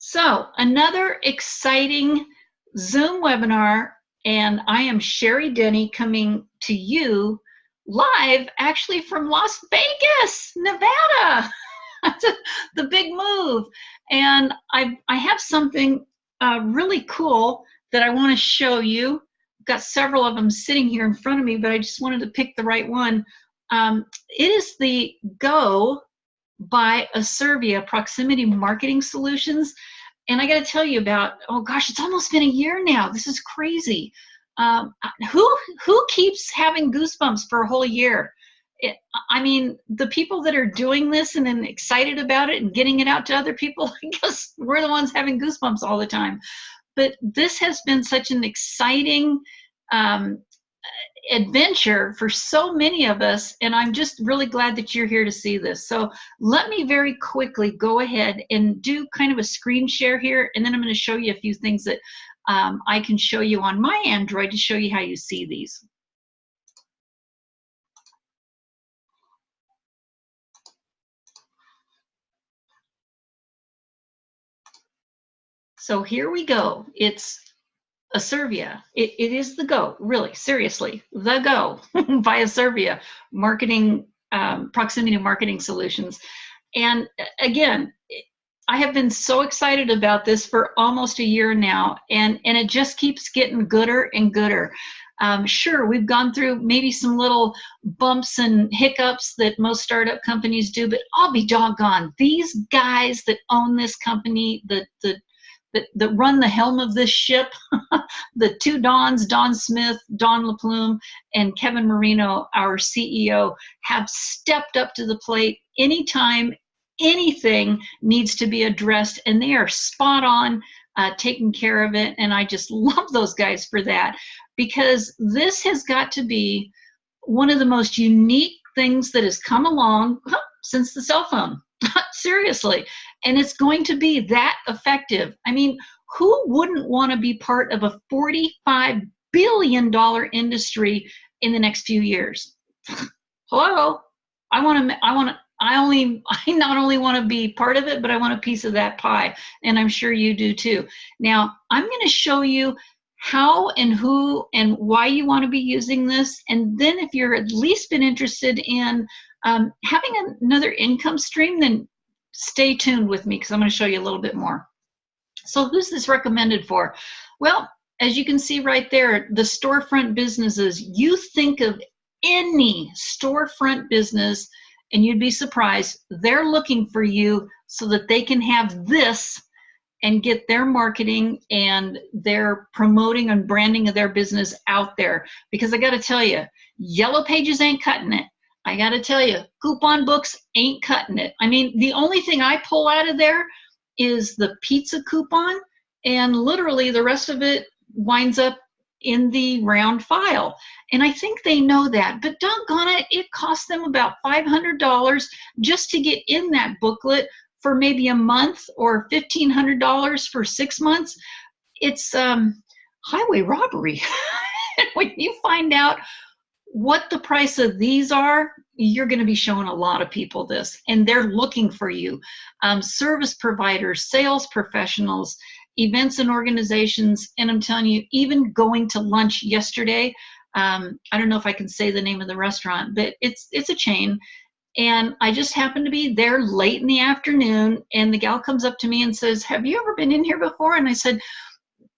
So, another exciting Zoom webinar, and I am Sherry Denny coming to you live actually from Las Vegas, Nevada. The big move. And I have something really cool that I want to show you. I've got several of them sitting here in front of me, but I just wanted to pick the right one. It is the Go by ASIRVIA Proximity Marketing Solutions. And I got to tell you about, oh gosh, it's almost been a year now. This is crazy. Who keeps having goosebumps for a whole year? I mean, the people that are doing this and then excited about it and getting it out to other people, I guess we're the ones having goosebumps all the time. But this has been such an exciting adventure for so many of us, and I'm just really glad that you're here to see this. So let me very quickly go ahead and do kind of a screen share here, and then I'm going to show you a few things that I can show you on my Android to show you how you see these. So here we go. It's ASIRVIA. It is the Go, really, seriously, the Go by ASIRVIA Marketing, Proximity Marketing Solutions. And again, I have been so excited about this for almost a year now, and it just keeps getting gooder and gooder. Sure, we've gone through maybe some little bumps and hiccups that most startup companies do, but I'll be doggone, these guys that own this company, that run the helm of this ship, the two Dons, Don Smith, Don LaPlume, and Kevin Marino, our CEO, have stepped up to the plate anytime anything needs to be addressed, and they are spot on taking care of it. And I just love those guys for that, because this has got to be one of the most unique things that has come along since the cell phone. Seriously. And it's going to be that effective. I mean, who wouldn't want to be part of a $45 billion industry in the next few years? Hello. I not only want to be part of it, but I want a piece of that pie. And I'm sure you do too. Now, I'm going to show you how and who and why you want to be using this. And then if you're at least been interested in having another income stream, then stay tuned with me, because I'm going to show you a little bit more. So who's this recommended for? Well, as you can see right there, the storefront businesses. You think of any storefront business and you'd be surprised. They're looking for you so that they can have this and get their marketing and their promoting and branding of their business out there. Because I got to tell you, Yellow Pages ain't cutting it. I got to tell you, coupon books ain't cutting it. I mean, the only thing I pull out of there is the pizza coupon, and literally the rest of it winds up in the round file. And I think they know that, but doggone it, it costs them about $500 just to get in that booklet for maybe a month, or $1,500 for 6 months. It's highway robbery. When you find out what the price of these are, you're going to be showing a lot of people this, and they're looking for you. Service providers, sales professionals, events and organizations, and I'm telling you, even going to lunch yesterday, I don't know if I can say the name of the restaurant, but it's a chain, and I just happened to be there late in the afternoon, and the gal comes up to me and says, "Have you ever been in here before?" And I said,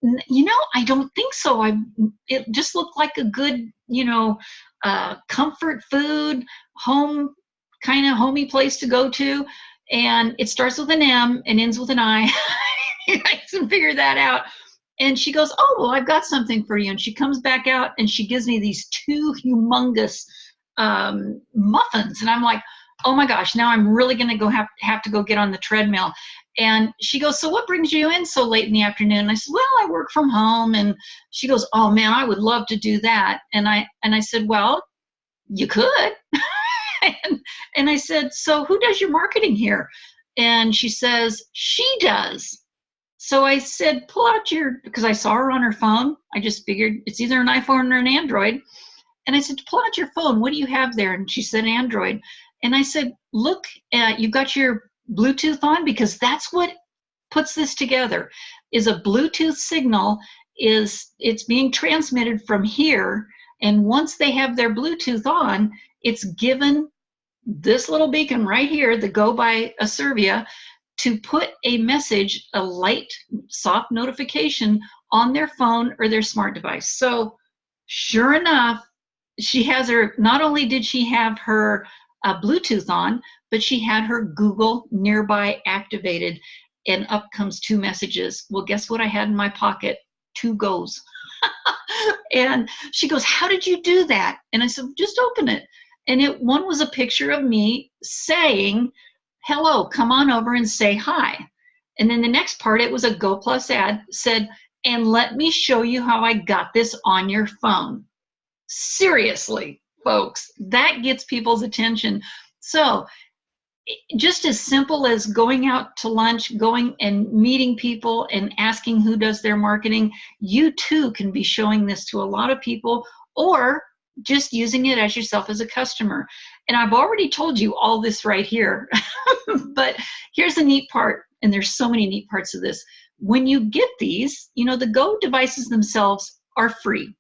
"You know, I don't think so. It just looked like a good, comfort food, home, kind of homey place to go to. And it starts with an M and ends with an I." I can figure that out. And she goes, "Oh, well, I've got something for you." And she comes back out and she gives me these two humongous muffins. And I'm like, oh my gosh, now I'm really going to have to go get on the treadmill. And she goes, "So what brings you in so late in the afternoon?" And I said, "Well, I work from home." And she goes, "Oh man, I would love to do that." And I said, "Well, you could." and I said, "So who does your marketing here?" And she says, "She does." So I said, "Pull out because I saw her on her phone. I just figured it's either an iPhone or an Android. And I said, "Pull out your phone. What do you have there?" And she said, "Android." And I said, "Look, you've got your Bluetooth on, because that's what puts this together is a Bluetooth signal. It's being transmitted from here, and once they have their Bluetooth on, it's given this little beacon right here, the Go by ASIRVIA, to put a message, a light, soft notification on their phone or their smart device. So sure enough, she has her, not only did she have her Bluetooth on, but she had her Google Nearby activated, and up comes 2 messages. Well, guess what I had in my pocket? 2 Goes. And she goes, how did you do that? And I said, just open it. And one was a picture of me saying, hello, come on over and say hi. And then the next part, it was a Go Plus ad, said, and let me show you how I got this on your phone. Seriously, folks, that gets people's attention. So just as simple as going out to lunch, going and meeting people and asking who does their marketing, you too can be showing this to a lot of people, or just using it as yourself as a customer. And I've already told you all this right here, but here's the neat part, and there's so many neat parts of this. When you get these, you know, the Go devices themselves are free.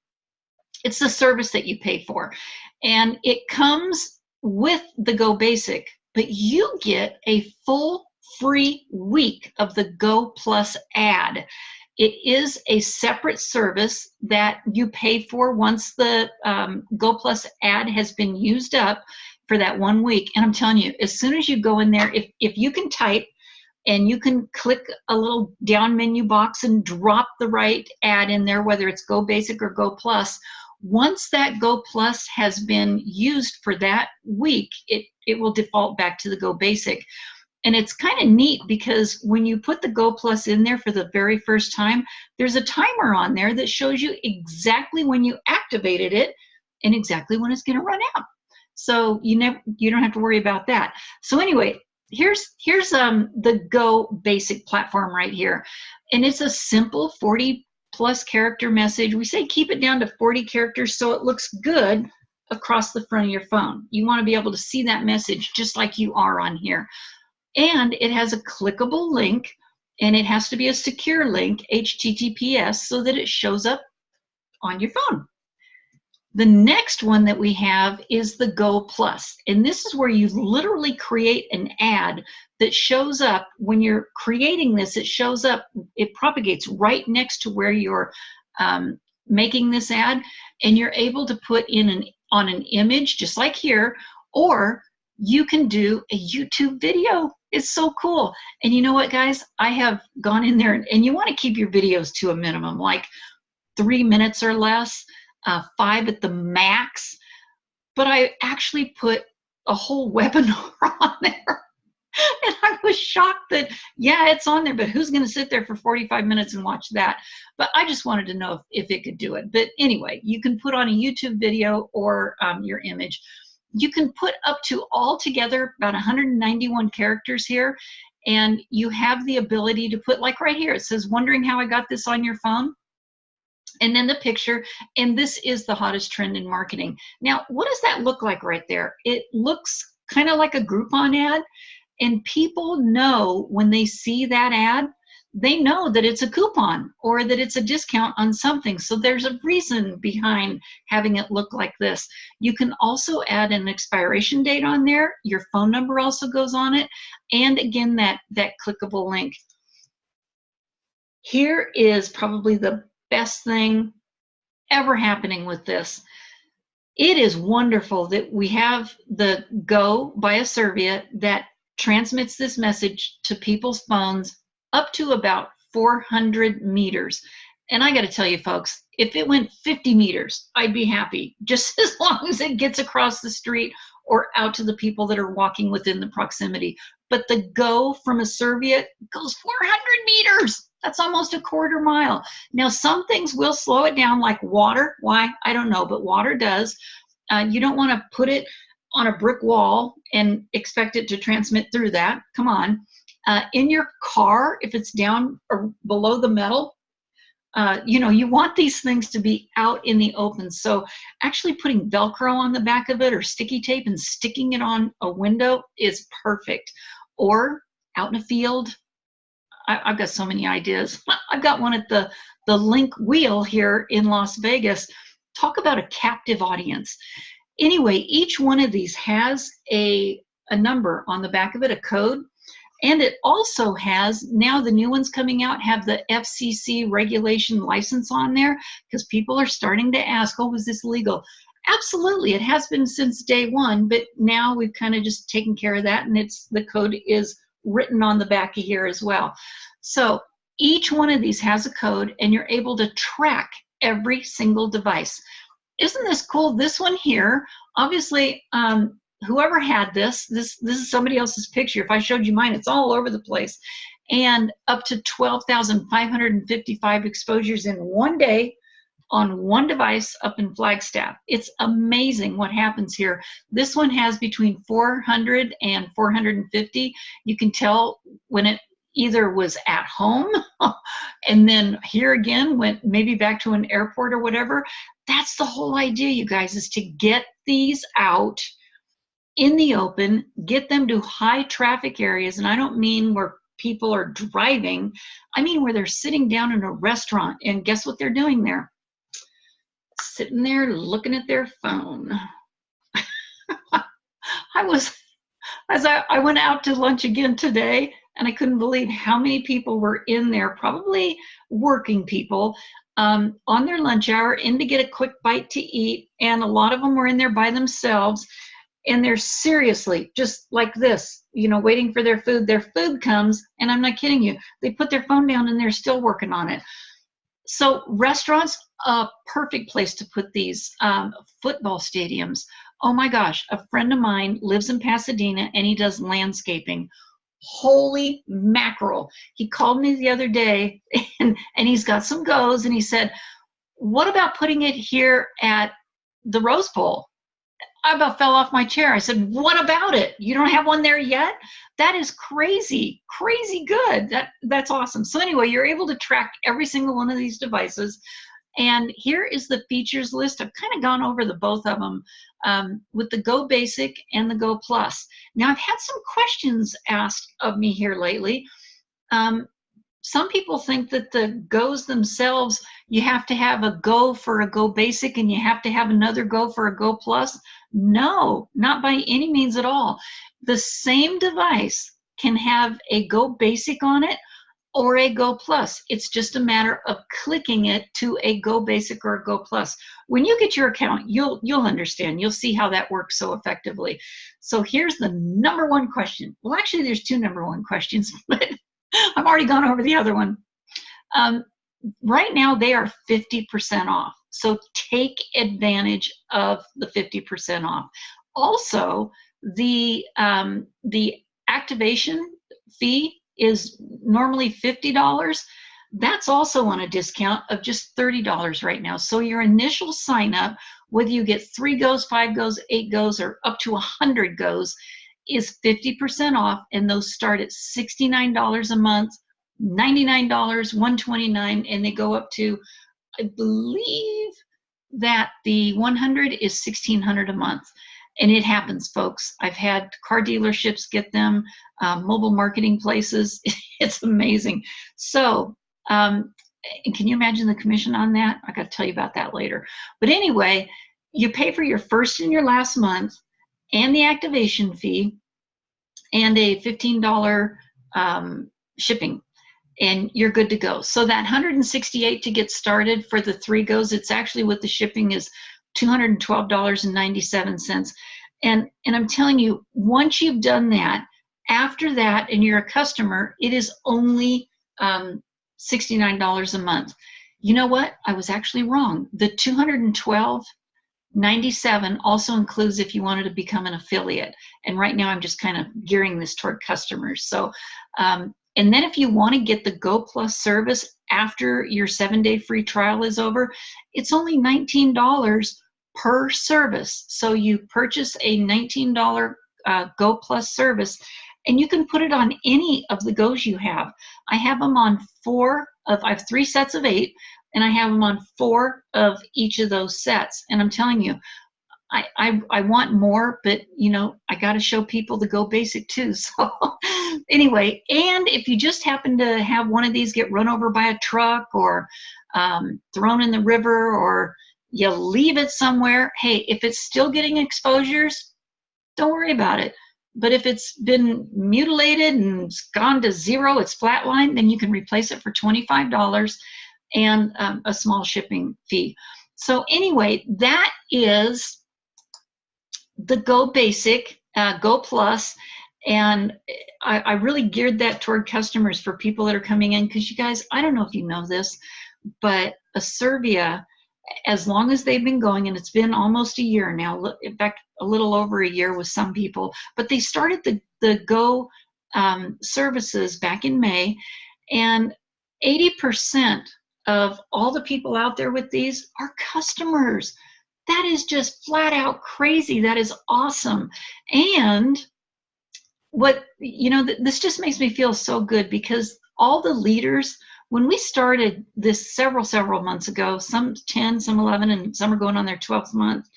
It's the service that you pay for, and it comes with the Go Basic, but you get a full free week of the Go Plus ad. It is a separate service that you pay for once the Go Plus ad has been used up for that 1 week. And I'm telling you, as soon as you go in there, if you can type and you can click a little down menu box and drop the right ad in there, whether it's Go Basic or Go Plus, once that Go Plus has been used for that week, it will default back to the Go Basic. And it's kind of neat because when you put the Go Plus in there for the very first time, there's a timer on there that shows you exactly when you activated it and exactly when it's going to run out. So you don't have to worry about that. So anyway, here's the Go Basic platform right here. And it's a simple 40+ character message. We say keep it down to 40 characters so it looks good across the front of your phone. You want to be able to see that message just like you are on here. And it has a clickable link, and it has to be a secure link, HTTPS, so that it shows up on your phone. The next one that we have is the Go Plus, and this is where you literally create an ad that shows up. When you're creating this, it shows up, it propagates right next to where you're making this ad, and you're able to put in on an image just like here, or you can do a YouTube video. It's so cool. And you know what, guys? I have gone in there, and you want to keep your videos to a minimum, like 3 minutes or less, 5 at the max. But I actually put a whole webinar on there. And I was shocked that, yeah, it's on there, but who's going to sit there for 45 minutes and watch that? But I just wanted to know if it could do it. But anyway, you can put on a YouTube video or your image. You can put up to altogether about 191 characters here, and you have the ability to put, like right here, it says, wondering how I got this on your phone? And then the picture, and this is the hottest trend in marketing. Now, what does that look like right there? It looks kind of like a Groupon ad, and people know when they see that ad, they know that it's a coupon or that it's a discount on something. So there's a reason behind having it look like this. You can also add an expiration date on there. Your phone number also goes on it. And again, that clickable link. Here is probably the best thing ever happening with this. It is wonderful that we have the Go by ASIRVIA that transmits this message to people's phones up to about 400 meters. And I got to tell you, folks, if it went 50 meters, I'd be happy, just as long as it gets across the street or out to the people that are walking within the proximity. But the Go from ASIRVIA goes 400 meters. That's almost a quarter mile. Now, some things will slow it down, like water. Why? I don't know, but water does. You don't want to put it on a brick wall and expect it to transmit through that. Come on. In your car, if it's down or below the metal, you want these things to be out in the open. So actually putting Velcro on the back of it or sticky tape and sticking it on a window is perfect. Or out in a field, I've got so many ideas. I've got one at the Link Wheel here in Las Vegas. Talk about a captive audience. Anyway, each one of these has a number on the back of it, a code. And it also has, now the new ones coming out have the FCC regulation license on there, because people are starting to ask, oh, was this legal? Absolutely, it has been since day one, but now we've kind of just taken care of that, and the code is written on the back of here as well. So each one of these has a code, and you're able to track every single device. Isn't this cool? This one here, obviously, whoever had this is somebody else's picture. If I showed you mine, it's all over the place. And up to 12,555 exposures in one day on one device up in Flagstaff. It's amazing what happens here. This one has between 400 and 450. You can tell when it either was at home and then here again went maybe back to an airport or whatever. That's the whole idea, you guys, is to get these out in the open, get them to high traffic areas. And I don't mean where people are driving. I mean where they're sitting down in a restaurant, and guess what they're doing there? Sitting there looking at their phone. I went out to lunch again today, and I couldn't believe how many people were in there, probably working people, on their lunch hour, in to get a quick bite to eat, and a lot of them were in there by themselves, and they're seriously just like this, you know, waiting for their food. Their food comes, and I'm not kidding you, they put their phone down and they're still working on it. So restaurants, a perfect place to put these. Football stadiums. Oh my gosh, a friend of mine lives in Pasadena, and he does landscaping. Holy mackerel. He called me the other day, and he's got some goes, and he said, what about putting it here at the Rose Bowl? I about fell off my chair. I said, what about it? You don't have one there yet? That is crazy, crazy good. That's awesome. So anyway, you're able to track every single one of these devices. And here is the features list. I've kind of gone over the both of them with the Go Basic and the Go Plus. Now, I've had some questions asked of me here lately. Some people think that the Go's themselves, you have to have a Go for a Go Basic and you have to have another Go for a Go Plus. No, not by any means at all. The same device can have a Go Basic on it or a Go Plus. It's just a matter of clicking it to a Go Basic or a Go Plus. When you get your account, you'll understand. You'll see how that works so effectively. So here's the number one question. Well, actually, there's two number one questions, but I've already gone over the other one. Right now, they are 50% off. So take advantage of the 50% off. Also, the activation fee is normally $50. That's also on a discount of just $30 right now. So your initial sign up, whether you get 3 goes, 5 goes, 8 goes, or up to 100 goes, is 50% off, and those start at $69 a month, $99, $129, and they go up to, I believe that the 100 is $1,600 a month. And it happens, folks. I've had car dealerships get them, mobile marketing places. It's amazing. So, can you imagine the commission on that? I got to tell you about that later. But anyway, you pay for your first and your last month and the activation fee and a $15 shipping, and you're good to go. So that $168 to get started for the 3 goes, it's actually with the shipping is $212.97. And I'm telling you, once you've done that, after that, and you're a customer, it is only $69 a month. You know what? I was actually wrong. The $212.97 also includes if you wanted to become an affiliate. And right now I'm just kind of gearing this toward customers. So, and then if you want to get the Go Plus service after your 7-day free trial is over, it's only $19 per service. So you purchase a $19 Go Plus service, and you can put it on any of the Go's you have. I have them on I have 3 sets of 8, and I have them on 4 of each of those sets. And I'm telling you, I want more, but you know, I got to show people the Go Basic too. So anyway, and if you just happen to have one of these get run over by a truck or thrown in the river, or you leave it somewhere, hey, if it's still getting exposures, don't worry about it. But if it's been mutilated and it's gone to zero, it's flatlined, then you can replace it for $25 and a small shipping fee. So anyway, that is the Go Basic, Go Plus, and I really geared that toward customers for people that are coming in, because you guys, I don't know if you know this, but ASIRVIA, as long as they've been going, and it's been almost a year now, in fact, a little over a year with some people, but they started the Go services back in May, and 80% of all the people out there with these are customers. That is just flat out crazy. That is awesome. And what, you know, this just makes me feel so good, because all the leaders, when we started this several months ago, some 10, some 11, and some are going on their 12th month,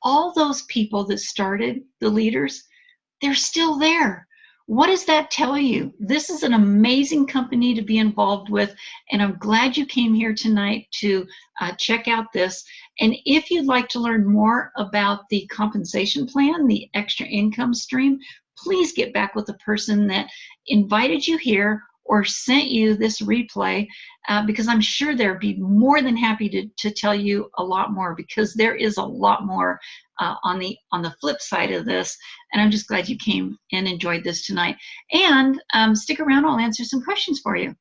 all those people that started, the leaders, they're still there. What does that tell you? This is an amazing company to be involved with, and I'm glad you came here tonight to check out this. And if you'd like to learn more about the compensation plan, the extra income stream, please get back with the person that invited you here or sent you this replay, because I'm sure they'll be more than happy to tell you a lot more, because there is a lot more on the flip side of this. And I'm just glad you came and enjoyed this tonight. And stick around, I'll answer some questions for you.